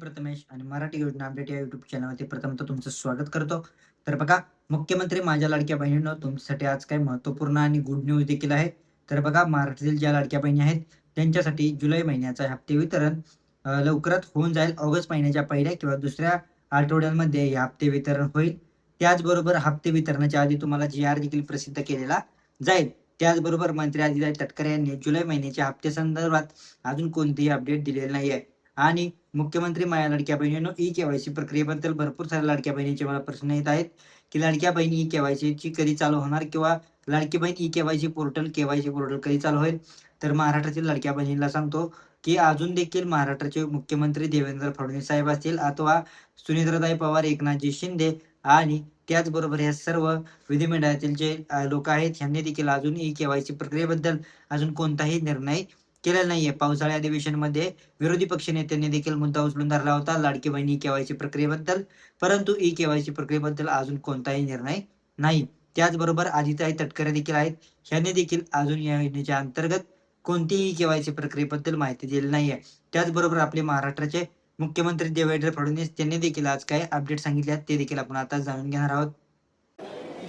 प्रथमेश आणि मराठी योजना अपडेट या युट्यूब चॅनलवरती प्रथमतः तुमचं स्वागत करतो. तर बघा, मुख्यमंत्री माझ्या लाडक्या बहिणींनो, तुमच्यासाठी आज काही महत्त्वपूर्ण आणि गुड न्यूज देखील आहे. तर बघा, महाराष्ट्रातील ज्या लाडक्या बहिणी आहेत त्यांच्यासाठी जुलै महिन्याचा हप्ते वितरण लवकरात होऊन जाईल. ऑगस्ट महिन्याच्या पहिल्या किंवा दुसऱ्या आठवड्यांमध्ये हे हप्ते वितरण होईल. त्याचबरोबर हप्ते वितरणाच्या आधी तुम्हाला जी-आर देखील प्रसिद्ध केलेला जाईल. त्याचबरोबर मंत्री आदित्य तटकरे यांनी जुलै महिन्याच्या हप्ते संदर्भात अजून कोणतीही अपडेट दिलेली नाही आहे. आणि मुख्यमंत्री माझ्या लाडक्या बहिणींनो, ई-केवायसी प्रक्रियेबद्दल भरपूर साऱ्या लाडक्या बहिणींचे मला प्रश्न येत आहेत, की लाडक्या बहिणी ई-केवायसीची कधी चालू होणार किंवा Ladki Bahin e-KYC portal, KYC portal कधी चालू होईल? तर महाराष्ट्रातील लाडक्या बहिणींना सांगतो, की अजून देखील महाराष्ट्राचे मुख्यमंत्री देवेंद्र फडणवीस साहेब असतील अथवा सुनेत्राताई पवार, एकनाथजी शिंदे आणि त्याचबरोबर या सर्व विधिमंडळातील जे लोक आहेत, ह्यांनी देखील अजून ई-केवायसी प्रक्रियेबद्दल अजून कोणताही निर्णय केलेला नाहीये. पावसाळी अधिवेशनामध्ये विरोधी पक्षनेत्यांनी देखील मुद्दा उचलून धरला होता लाडकी बहिणी ई-केवायसी प्रक्रियेबद्दल, परंतु ई-केवायसी प्रक्रियेबद्दल अजून कोणताही निर्णय नाही. त्याचबरोबर आदित्य तटकरे देखील आहेत, ह्यांनी देखील अजून या योजनेच्या अंतर्गत कोणतीही ई-केवायसी प्रक्रियेबद्दल माहिती दिलेली नाहीये. त्याचबरोबर आपले महाराष्ट्राचे मुख्यमंत्री देवेंद्र फडणवीस त्यांनी देखील आज काय अपडेट सांगितले आहेत ते देखील आपण आता जाणून घेणार आहोत.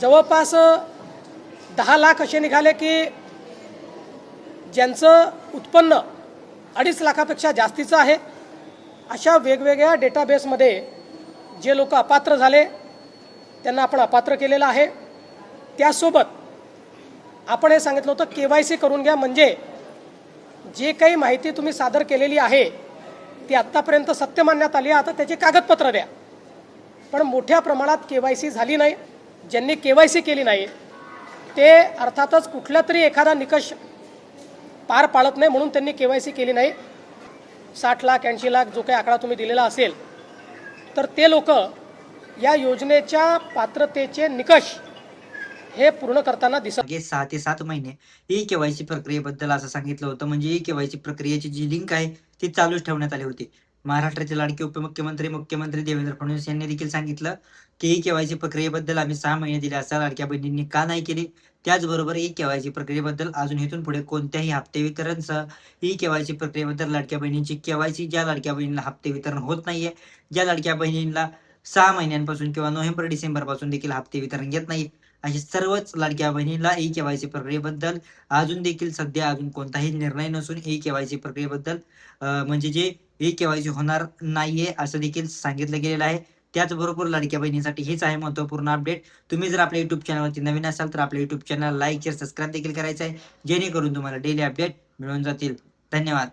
जवळपास 10 लाख असे निघाले की ज्यांचं उत्पन्न 2.5 लाखापेक्षा जास्तीचं आहे. अशा वेगवेगळ्या डेटाबेसमध्ये जे लोक अपात्र झाले त्यांना आपण अपात्र केलेलं आहे. त्यासोबत आपण हे सांगितलं होतं KYC करून घ्या, म्हणजे जे काही माहिती तुम्ही सादर केलेली आहे ती आत्तापर्यंत सत्य मानण्यात आली, आता त्याची कागदपत्र द्या. पण मोठ्या प्रमाणात KYC झाली नाही. ज्यांनी KYC केली नाही ते अर्थातच कुठला तरी एखादा निकष पार पाडत नाही, म्हणून त्यांनी KYC केली नाही. 60 लाख 80 लाख जो काही आकडा तुम्ही दिलेला असेल तर ते लोक या योजनेच्या पात्रतेचे निकष हे पूर्ण करताना दिसत. 6 ते 7 महिने ई-केवायसी प्रक्रियेबद्दल असं सांगितलं होतं, म्हणजे ई-केवायसी प्रक्रियेची जी लिंक आहे ती चालूच ठेवण्यात आली होती. महाराष्ट्राचे लाडके मुख्यमंत्री देवेंद्र फडणवीस यांनी देखील सांगितलं, की ई-केवायसी प्रक्रियेबद्दल आम्ही 6 महिने दिले, असं लाडक्या बहिणींनी का नाही केली? त्याचबरोबर ई-केवायसी प्रक्रियेबद्दल अजून इथून पुढे कोणत्याही हप्ते वितरणसह ई-केवायसी प्रक्रियेबद्दल लाडक्या बहिणींची केवायसी, ज्या लाडक्या बहिणींना हप्ते वितरण होत नाहीये, ज्या लाडक्या बहिणींना 6 महिन्यांपासून किंवा नोव्हेंबर-डिसेंबर पासून देखील हप्ते वितरण घेत नाही, अशा सर्वच लाडक्या बहिणींना ई-केवायसी प्रक्रियेबद्दल अजून देखील सध्या अजून कोणताही निर्णय नसून ई-केवायसी प्रक्रियेबद्दल म्हणजे जे ई-केवायसी होणार नाहीये असं देखील सांगितलं गेलेलं आहे. त्याचबरोबर लाडक्या बहिणींसाठी हेच आहे महत्त्वपूर्ण अपडेट. तुम्ही जर आपल्या YouTube चॅनलवरती नवीन असाल तर आपल्या YouTube channel like, share, subscribe देखील करायचं आहे, जेणेकरून तुम्हाला डेली अपडेट मिळून जातील. धन्यवाद.